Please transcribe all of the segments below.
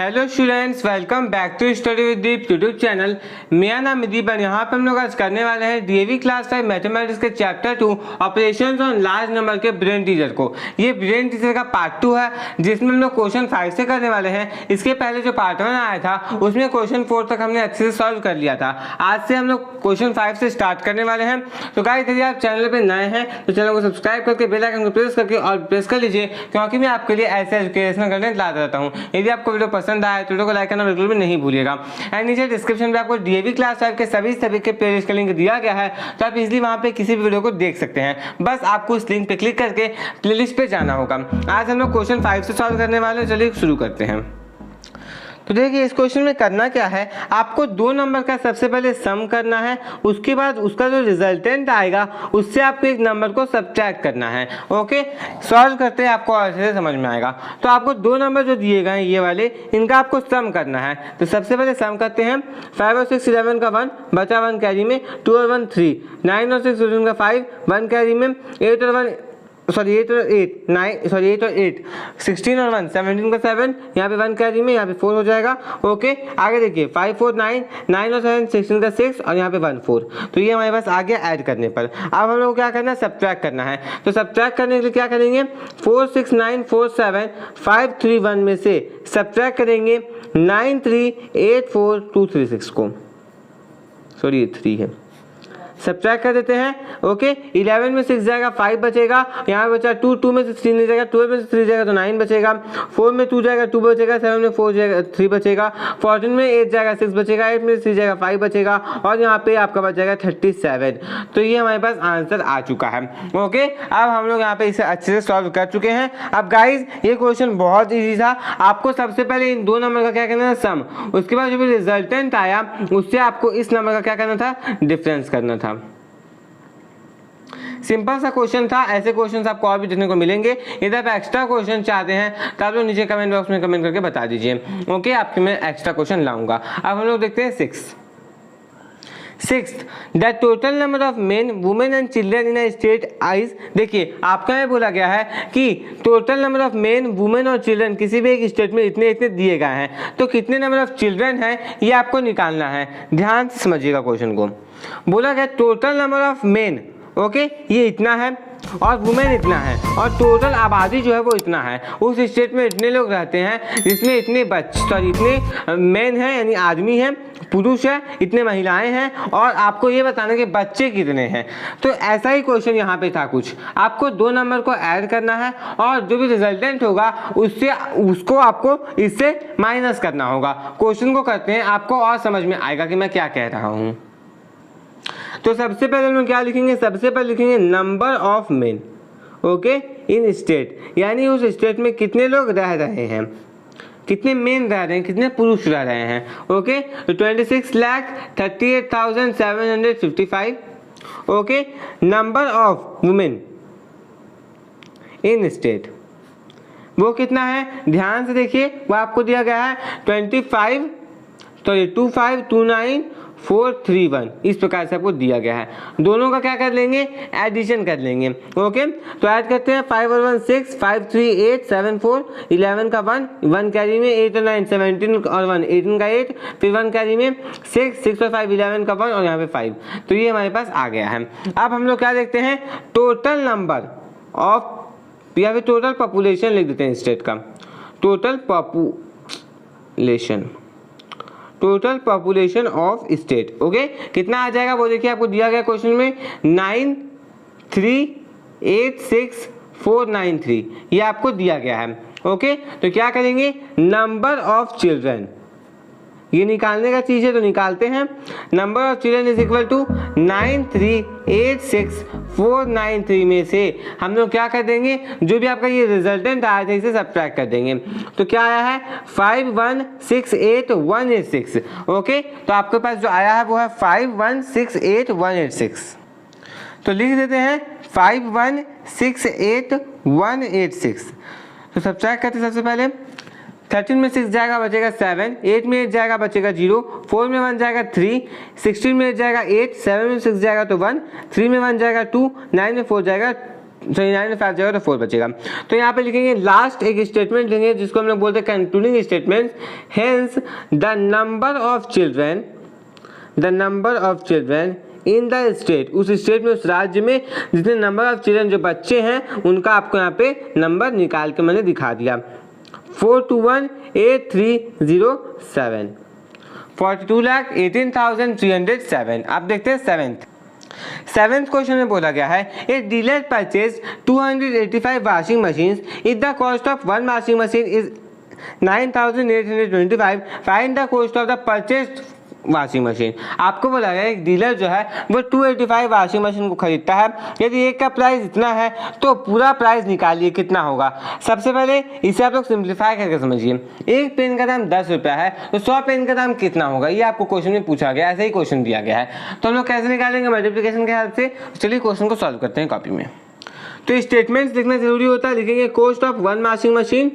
Hello students, welcome back to study with Deep YouTube channel. मेरा नाम दीप है। यहाँ पे हम लोग आज करने वाले हैं डीएवी क्लास 5 मैथमेटिक्स के chapter 2 operations on large number के ब्रेन टीचर को। ये ब्रेन टीचर का पार्ट 2 है जिसमें हम लोग क्वेश्चन 5 से करने वाले हैं। इसके पहले जो पार्ट 1 आया था उसमें क्वेश्चन 4 तक हमने अच्छे से सॉल्व कर लिया था। आज से हम लोग क्वेश्चन 5 से स्टार्ट करने वाले हैं। तो गाइस, यदि आप चैनल पर नए हैं तो चैनल को सब्सक्राइब करके बेल आइकन को प्रेस करके और प्रेस कर लीजिए, क्योंकि मैं आपके लिए ऐसे एजुकेशनल कंटेंट लाता रहता हूँ। यदि आपको वीडियो पसंद आए तो वीडियो को लाइक करना बिल्कुल भी नहीं भूलिएगा। एंड नीचे डिस्क्रिप्शन में आपको डीएवी क्लास 5 के सभी के प्लेलिस्ट का लिंक दिया गया है, तो आप इजीली वहां पे किसी भी वीडियो को देख सकते हैं। बस आपको उस लिंक पे क्लिक करके प्लेलिस्ट पे जाना होगा। आज हम लोग क्वेश्चन 5 से सॉल्व करने वाले हैं। चलिए शुरू करते हैं। तो देखिए, इस क्वेश्चन में करना क्या है, आपको 2 नंबर का सबसे पहले सम करना है। उसके बाद उसका जो रिजल्टेंट आएगा उससे आपको एक नंबर को सब्ट्रैक्ट करना है। ओके, सॉल्व करते हैं, आपको अच्छे से समझ में आएगा। तो आपको 2 नंबर जो दिए गए हैं ये वाले, इनका आपको सम करना है। तो सबसे पहले सम करते हैं। 5 और 6 11 का 1 बचा 1 कैरी में, 2 और 1 3, 9 और 6 14 का 5 1 कैरी में, 8 और 8 16 और 1 17 का 7, यहाँ पे 1 कैरी में, यहाँ पे 4 हो जाएगा। ओके, आगे देखिए 5 4 9, 9 और 7 16 का 6 और यहाँ पे 1 4। तो ये हमारे पास आ गया ऐड करने पर। अब हम लोग क्या करना है, सब्ट्रैक्ट करना है। तो सब्ट्रैक्ट करने के लिए क्या करेंगे, 4 6 9 4 7 5 3 1 में से सब्ट्रैक्ट करेंगे 9 3 8 4 2 3 6 को। सॉरी, ये 3 है। सब्ट्रैक्ट कर देते हैं। ओके, 11 में 6 जाएगा, 5 बचेगा। यहाँ बचा 2, 2 में से 3 नहीं जाएगा, 12 में से 3 जाएगा तो 9 बचेगा। 4 में 2 जाएगा, 2 बचेगा। 7 में 4 जाएगा, 3 बचेगा। 14 में 8 जाएगा, 6 बचेगा। 8 में 3 जाएगा, 5 बचेगा। और यहाँ पे आपका बच जाएगा 37। तो ये हमारे पास आंसर आ चुका है। ओके, अब हम लोग यहाँ पे इसे अच्छे से सॉल्व कर चुके हैं। अब गाइज, ये क्वेश्चन बहुत ईजी था। आपको सबसे पहले इन 2 नंबर का क्या करना था, सम। उसके बाद जो भी रिजल्टेंट आया उससे आपको इस नंबर का क्या करना था, डिफरेंस करना था। सिंपल सा क्वेश्चन था। ऐसे क्वेश्चन आपको और भी देखने को मिलेंगे। यदि आप एक्स्ट्रा क्वेश्चन चाहते हैं तो आप लोग नीचे कमेंट बॉक्स में कमेंट करके बता दीजिए। ओके, आपके मैं एक्स्ट्रा क्वेश्चन लाऊंगा। अब हम लोग देखते हैं 6th, the total number of main women and children in a state eyes. देखिए, आपका में बोला गया है कि total number of main women और चिल्ड्रन किसी भी एक स्टेट में इतने इतने दिए गए हैं, तो कितने नंबर ऑफ चिल्ड्रन हैं ये आपको निकालना है। ध्यान से समझिएगा क्वेश्चन को। बोला गया total number of main, okay, ये इतना है और वुमेन इतना है और टोटल आबादी जो है वो इतना है। उस स्टेट में इतने लोग रहते हैं जिसमें इतने इतने मेन हैं यानी आदमी हैं, पुरुष है, इतने महिलाएं हैं, और आपको ये बताना कि बच्चे कितने हैं। तो ऐसा ही क्वेश्चन यहाँ पे था कुछ। आपको 2 नंबर को ऐड करना है और जो भी रिजल्टेंट होगा उससे उसको आपको इससे माइनस करना होगा। क्वेश्चन को करते हैं, आपको और समझ में आएगा कि मैं क्या कह रहा हूँ। तो सबसे पहले हम लोग क्या लिखेंगे, सबसे पहले लिखेंगे number of main, okay, in state, यानी उस स्टेट में कितने लोग रह रहे हैं, कितने मेन रह रहे हैं, कितने पुरुष रह रहे हैं। ओके, तो 26,38,755। Okay, number of women in state वो कितना है, ध्यान से देखिए, वो आपको दिया गया है 2529,431। इस प्रकार से आपको दिया गया है। दोनों का क्या कर लेंगे, एडिशन कर लेंगे। ओके, तो ऐड करते हैं 5 और 1 6, 5 3 8 7 4, 11 का 1 1 कैरी में, 8 और 9 17 और 1 18 का 8, फिर 1 कैरी में 6 6 और 5 11 का 1 और यहाँ पे 5। तो ये हमारे पास आ गया है। अब हम लोग क्या देखते हैं, टोटल नंबर ऑफ, या फिर टोटल पॉपुलेशन लिख देते हैं स्टेट का। Total population of state. Okay, कितना आ जाएगा वो देखिए, आपको दिया गया क्वेश्चन में 9386493, ये आपको दिया गया है। ओके, तो क्या करेंगे, नंबर ऑफ चिल्ड्रन, ये निकालने का चीज है तो निकालते हैं। Number of children is equal to 9386493 में से हम लोग क्या कर देंगे, जो भी आपका ये रिजल्टेंट आया था इसे सब्ट्रैक्ट कर देंगे। तो क्या आया है, 5168186। ओके, तो आपके पास जो आया है वो है 5168186। तो लिख देते हैं 5168186। तो सब्ट्रैक्ट करते सबसे पहले, 13 में 6 जाएगा बचेगा 7, 8 में 8 जाएगा बचेगा 0, 4 में 1 जाएगा 3, 16 में 8 जाएगा 8, 7 में 6 जाएगा तो 1, 3 में 1 जाएगा 2, 9 में 4 जाएगा सॉरी 9 5 जाएगा तो 4 बचेगा। तो यहाँ पे लिखेंगे लास्ट एक स्टेटमेंट लेंगे जिसको हम लोग बोलते हैं concluding statement. Hence the number of children in the state, उस स्टेट में उस राज्य में जितने नंबर ऑफ चिल्ड्रन जो बच्चे हैं उनका आपको यहाँ पे नंबर निकाल के मैंने दिखा दिया। 4218307 42,18,307। अब देखते हैं सेवेंथ क्वेश्चन में बोला गया है a dealer purchase 285 washing machine if the cost of one washing machine is 9,825 find the cost of the purchase washing machine. आपको बोला गया एक डीलर जो है वो 285 वॉशिंग मशीन को खरीदता है। यदि एक का प्राइस इतना है तो पूरा प्राइस निकालिए कितना होगा। सबसे पहले इसे आप लोग सिंप्लीफाई करके समझिए। एक पेन का दाम 10 रुपया है तो 100 पेन का दाम कितना होगा, ये आपको क्वेश्चन में पूछा गया, ऐसे ही क्वेश्चन दिया गया है। तो हम लोग कैसे निकालेंगे, मल्टीप्लिकेशन के हेल्प से। चलिए क्वेश्चन को सॉल्व करते हैं कॉपी में। तो स्टेटमेंट्स लिखना जरूरी होता है। लिखेंगे cost of one washing machine,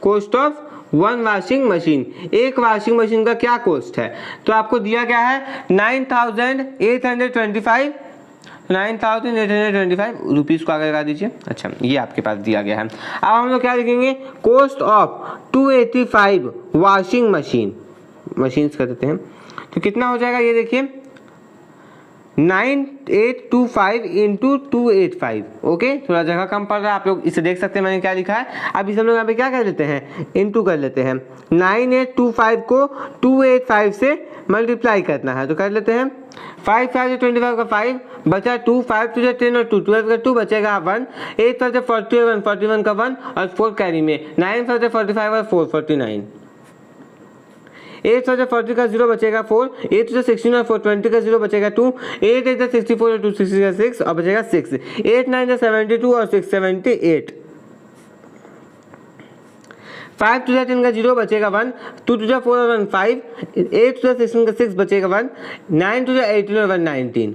cost of one washing machine, एक वॉशिंग मशीन का क्या कॉस्ट है। तो आपको दिया गया है 9,825 रुपीज़ को आगे लगा दीजिए। अच्छा, ये आपके पास दिया गया है। अब हम लोग क्या लिखेंगे, कॉस्ट ऑफ 285 वॉशिंग मशीन्स कर देते हैं। तो कितना हो जाएगा, ये देखिए 9825 इंटू 285। ओके, थोड़ा जगह कम पड़ रहा है, आप लोग इसे देख सकते हैं मैंने क्या लिखा है। अब इसे हम लोग यहाँ पे क्या कर लेते हैं, इंटू कर लेते हैं। 9825 को 285 से मल्टीप्लाई करना है तो कर लेते हैं। 5 5 से 25 का 5 बचा 2, 5 2 10 और 2 12 का 2 बचेगा 1, 8 5 से 41 41 का 1 और 4 कैरी में, 9 5 से 45 और 4 49, 8 से 40 का 0 बचेगा 4, 8 से 16 और 420 का 0 बचेगा 2, 8 8 से 64 और 2 60 का 6 और बचेगा 6, 8 9 से 72 और 6 78, 5 2 10 का 0 बचेगा 1, 2 2 4 और 1 5, 8 2 16 का 6 बचेगा 1, 9 2 18 और 1 19।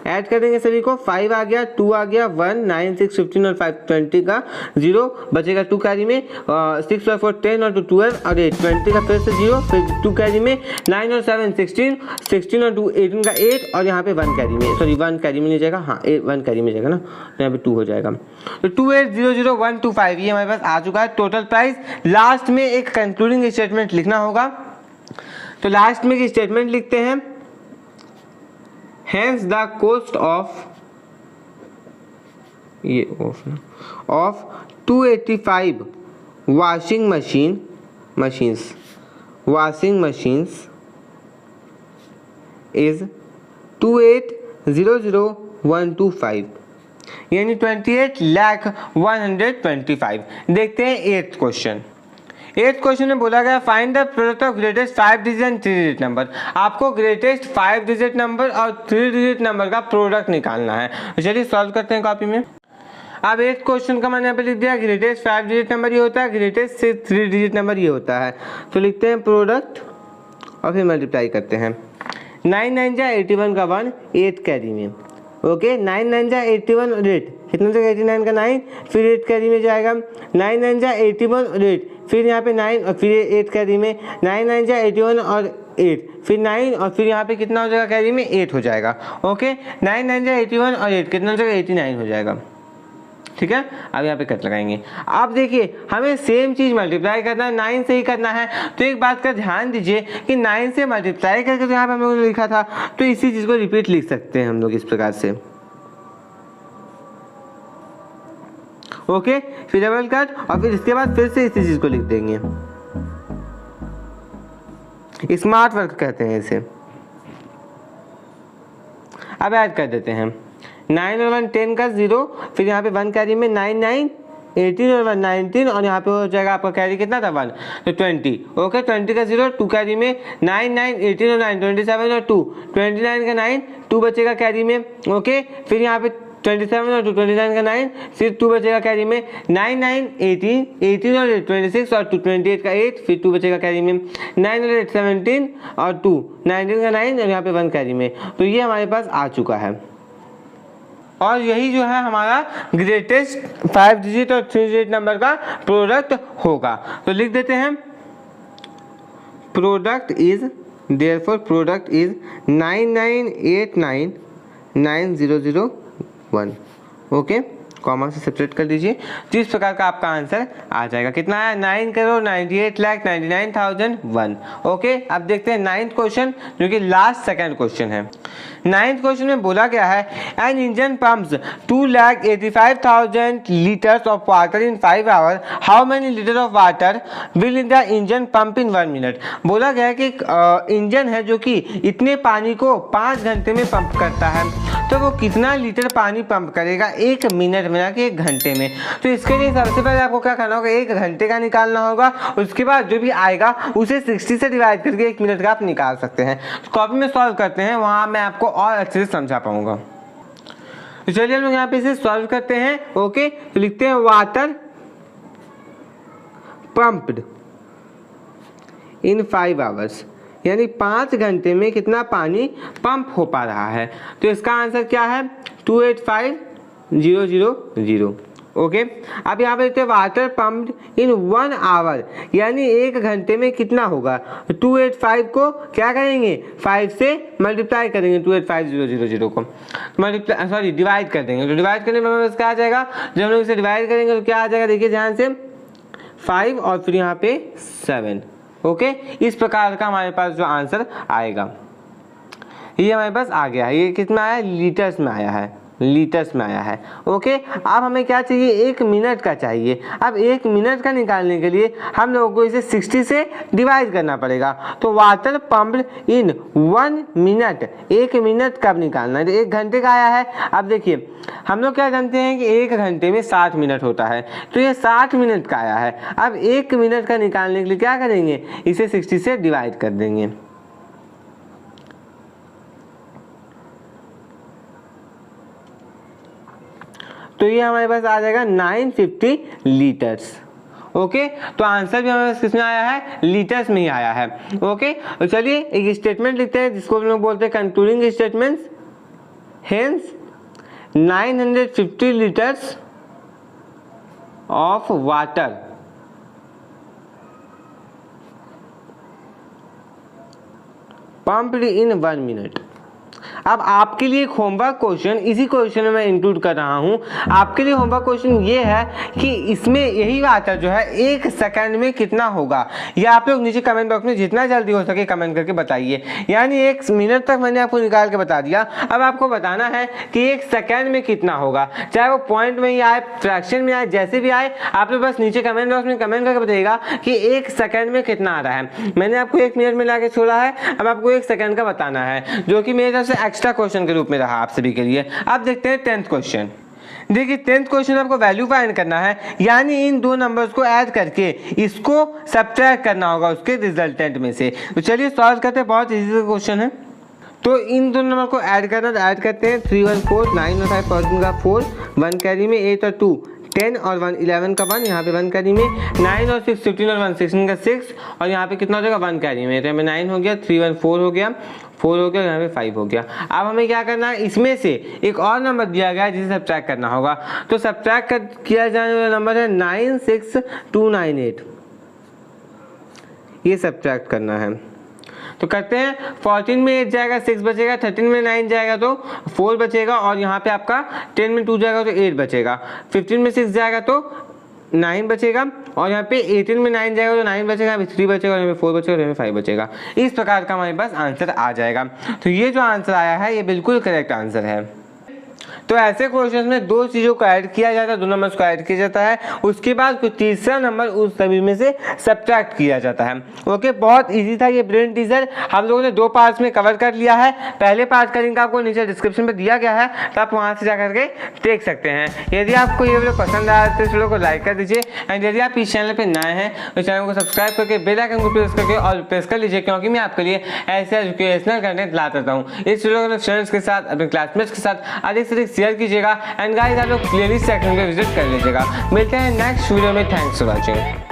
ऐड कर देंगे सभी को, 5 आ गया, 2 आ गया, 1 9 6 15 और 5 20 का 0 बचेगा 2 कैरी में, 6 और 4 10 और 2 12 और 8 20 का फिर से 0, फिर 2 कैरी में, 9 और 7 16 16 और 2 18 का 8 और यहाँ पे 1 कैरी में, सॉरी 1 कैरी में नहीं जाएगा, हाँ 1 कैरी में जाएगा ना, तो यहाँ पे 2 हो जाएगा। तो 2800125 ये हमारे पास आ चुका है टोटल प्राइस। लास्ट में एक कंक्लूडिंग स्टेटमेंट लिखना होगा, तो लास्ट में एक स्टेटमेंट लिखते हैं। Hence the cost of 285 washing machines is 28,00125 यानी 28,125। देखते हैं 8th क्वेश्चन में बोला गया find the product of greatest 5 digit and 3 digit number. आपको ग्रेटेस्ट 5 डिजिट नंबर और 3 डिजिट नंबर का प्रोडक्ट निकालना है। तो चलिए सॉल्व करते हैं कॉपी में। अब 8th क्वेश्चन का मैंने यहाँ पे लिख दिया, ग्रेटेस्ट 5 डिजिट नंबर ये होता है, ग्रेटेस्ट 3 डिजिट नंबर ये होता है। तो लिखते हैं प्रोडक्ट और फिर मल्टीप्लाई करते हैं। 9 9 जा 81 का 1 8 कैरी में, ओके 9 9 जा 81 और 8 कितना जगह 89 का 9, फिर 8 कैरी में जाएगा, 9 9 जा 81 और 8 फिर यहाँ पे 9 और फिर 8 कैरी में, 9 9 जा 81 और 8 फिर 9 और फिर यहाँ पे कितना हो जाएगा कैरी में 8 हो जाएगा। ओके 9 9 जा 81 और 8 कितना हो जाएगा 89 हो जाएगा। ठीक है, अब यहाँ पे कट लगाएंगे। अब देखिए हमें सेम चीज़ मल्टीप्लाई करना है, 9 से ही करना है। तो एक बात का ध्यान दीजिए कि 9 से मल्टीप्लाई करके तो यहाँ पे हम लोगों ने लिखा था, तो इसी चीज़ को रिपीट लिख सकते हैं हम लोग इस प्रकार से। ओके, फिर डबल कट और फिर इसके बाद फिर से इसी चीज़ को लिख देंगे। स्मार्ट वर्क कहते हैं इसे। अब ऐड कर देते हैं 9 और 1 10 का 0, फिर यहाँ पे 1 कैरी में 9 9 18 और 1 19 और यहाँ पे हो जाएगा आपका कैरी कितना था 1 तो 20। ओके 20 का 0 2 कैरी में 9 9 18 और 9 27 और 2 29 का 9 2 बचेगा कैरी में। ओके फिर यहाँ पे 27 और 2 29 का 9 फिर 2 बचेगा कैरी में, 9 9 18 18 और 8 26 और 2 28 का 8 फिर 2 बचेगा कैरी में, 9 और 8 17 और 2 19 का 9 और यहाँ पे 1 कैरी में। तो ये हमारे पास आ चुका है और यही जो है हमारा ग्रेटेस्ट 5 डिजिट और 3 डिजिट नंबर का प्रोडक्ट होगा। तो लिख देते हैं product is therefore product is 99899001। Okay, comma से सेपरेट कर दीजिए। तो इस प्रकार का आपका आंसर आ जाएगा। कितना आया? 9,98,99,001। ओके, अब देखते हैं 9th क्वेश्चन, जो कि लास्ट सेकंड क्वेश्चन है। 9th क्वेश्चन में बोला गया है an engine pumps 2,85,000 litres of water in 5 hour, how many litre of water will in the engine pump in 1 minute. बोला गया है कि इंजन है जो कि इतने पानी को 5 घंटे में पंप करता है, तो वो कितना लीटर पानी पंप करेगा 1 मिनट में, ना कि 1 घंटे में। तो इसके लिए सबसे पहले आपको क्या करना होगा, 1 घंटे का निकालना होगा, उसके बाद जो भी आएगा उसे 60 से डिवाइड करके 1 मिनट का आप निकाल सकते हैं। तो कॉपी में सॉल्व करते हैं, वहाँ मैं आपको और अच्छे से समझा पाऊंगा। तो चलिए हम लोग यहाँ पे इसे सॉल्व करते हैं। ओके, तो लिखते हैं वाटर पंप्ड इन 5 आवर्स, यानी 5 घंटे में कितना पानी पंप हो पा रहा है। तो इसका आंसर क्या है? 285,000। ओके, अब यहाँ पे लिखते हैं वाटर पंप्ड इन 1 आवर, यानी 1 घंटे में कितना होगा। 285 को क्या करेंगे, 5 से मल्टीप्लाई करेंगे, 285,000 को डिवाइड कर देंगे। तो डिवाइड करने में क्या आ जाएगा, जब हम लोग इसे डिवाइड करेंगे तो क्या आ जाएगा, देखिए ध्यान से, 5 और फिर यहाँ पे 7। ओके, इस प्रकार का हमारे पास जो आंसर आएगा ये हमारे पास आ गया है। ये कितना आया, लीटर्स में आया है, लीटर्स में आया है। ओके, अब हमें क्या चाहिए, 1 मिनट का चाहिए। अब 1 मिनट का निकालने के लिए हम लोगों को इसे 60 से डिवाइड करना पड़ेगा। तो वाटर पंप्ड इन 1 मिनट, 1 मिनट कब निकालना है, तो 1 घंटे का आया है। अब देखिए हम लोग क्या जानते हैं कि 1 घंटे में 60 मिनट होता है, तो ये 60 मिनट का आया है। अब 1 मिनट का निकालने के लिए क्या करेंगे, इसे 60 से डिवाइड कर देंगे। तो ये हमारे पास आ जाएगा 950 लीटर्स। ओके, तो आंसर भी हमारे पास किसमें आया है, लीटर्स में ही आया है। ओके, तो चलिए एक स्टेटमेंट लिखते हैं जिसको हम लोग बोलते हैं concluding statements. Hence 950 litres of water pumped in 1 minute. अब आपके लिए एक होमवर्क क्वेश्चन इसी क्वेश्चन में मैं इंक्लूड कर रहा हूं। आपके लिए होमवर्क क्वेश्चन ये है कि इसमें यही वाटर जो है 1 सेकंड में कितना होगा, या आप लोग नीचे कमेंट बॉक्स में जितना जल्दी हो सके कमेंट करके बताइए। यानी 1 मिनट तक मैंने आपको निकाल के बता दिया, अब आपको बताना है कि 1 सेकंड में कितना होगा, चाहे वो पॉइंट में ही आए, फ्रैक्शन में आए, जैसे भी आए, आप लोग बस नीचे कमेंट बॉक्स में कमेंट करके बताइएगा कि 1 सेकंड में कितना आ रहा है। मैंने आपको 1 मिनट में लाके छोड़ा है, अब आपको 1 सेकंड का बताना है, जो कि मेरे तरफ से एक्स्ट्रा क्वेश्चन के रूप में रहा आप सभी के लिए। अब देखते हैं 10th क्वेश्चन। देखिए 10th क्वेश्चन आपको वैल्यू फाइंड करना है, यानी इन 2 नंबर्स को ऐड करके इसको सब्ट्रैक्ट करना होगा उसके रिजल्टेंट में से। तो चलिए सॉल्व करते हैं, बहुत इजी क्वेश्चन है। तो इन 2 नंबर को ऐड करना, तो ऐड करते हैं 3 1 4 9 और 5 14 का 4, 1 कैरी में 8 और 2 10 और 1 11 का 1, यहाँ पे 1 कैरी में 9 और 6 15 और 1 16 का 6, और यहाँ पे कितना हो जाएगा 1 कैरी में, तो यहाँ पे 9 हो गया, 3 1 4 हो गया, 4 हो गया, यहाँ पे 5 हो गया। अब हमें क्या करना है, इसमें से एक और नंबर दिया गया है जिसे सब्ट्रैक्ट करना होगा। तो सब्ट्रैक्ट किया जाने वाला नंबर है 96298, ये सब्ट्रैक्ट करना है। तो करते हैं, 14 में 8 जाएगा 6 बचेगा, 13 में 9 जाएगा तो 4 बचेगा, और यहाँ पे आपका 10 में 2 जाएगा तो 8 बचेगा, 15 में 6 जाएगा तो 9 बचेगा, और यहाँ पे 18 में 9 जाएगा तो 9 बचेगा, अभी 3 बचेगा, और यहाँ पे 4 बचेगा, और यहाँ पे 5 बचेगा। इस प्रकार का हमारे पास आंसर आ जाएगा। तो ये जो आंसर आया है ये बिल्कुल करेक्ट आंसर है। तो ऐसे क्वेश्चन में 2 चीज़ों को ऐड किया जाता है, 2 नंबर्स को ऐड किया जाता है, उसके बाद कोई तीसरा नंबर उस सभी में से सब्ट्रैक्ट किया जाता है। ओके, बहुत इजी था ये ब्रेन टीजर। हम लोगों ने 2 पार्ट्स में कवर कर लिया है। पहले पार्ट का लिंक आपको नीचे डिस्क्रिप्शन में दिया गया है, तो आप वहाँ से जाकर के देख सकते हैं। यदि आपको ये वीडियो पसंद आया तो इस वीडियो को लाइक कर दीजिए, एंड यदि आप इस चैनल पर नए हैं तो चैनल को सब्सक्राइब करके बेल आइकन को प्रेस करके और प्रेस कर लीजिए, क्योंकि मैं आपके लिए ऐसे एजुकेशनल कंटेंट लाता रहता हूँ। इस वीडियो को फ्रेंड्स के साथ, अपने क्लासमेट्स के साथ अधिक से अधिक शेयर कीजिएगा, एंड गाइस आप लोग प्लेलिस्ट सेक्शन पे विजिट कर लीजिएगा। मिलते हैं नेक्स्ट वीडियो में। Thanks for watching.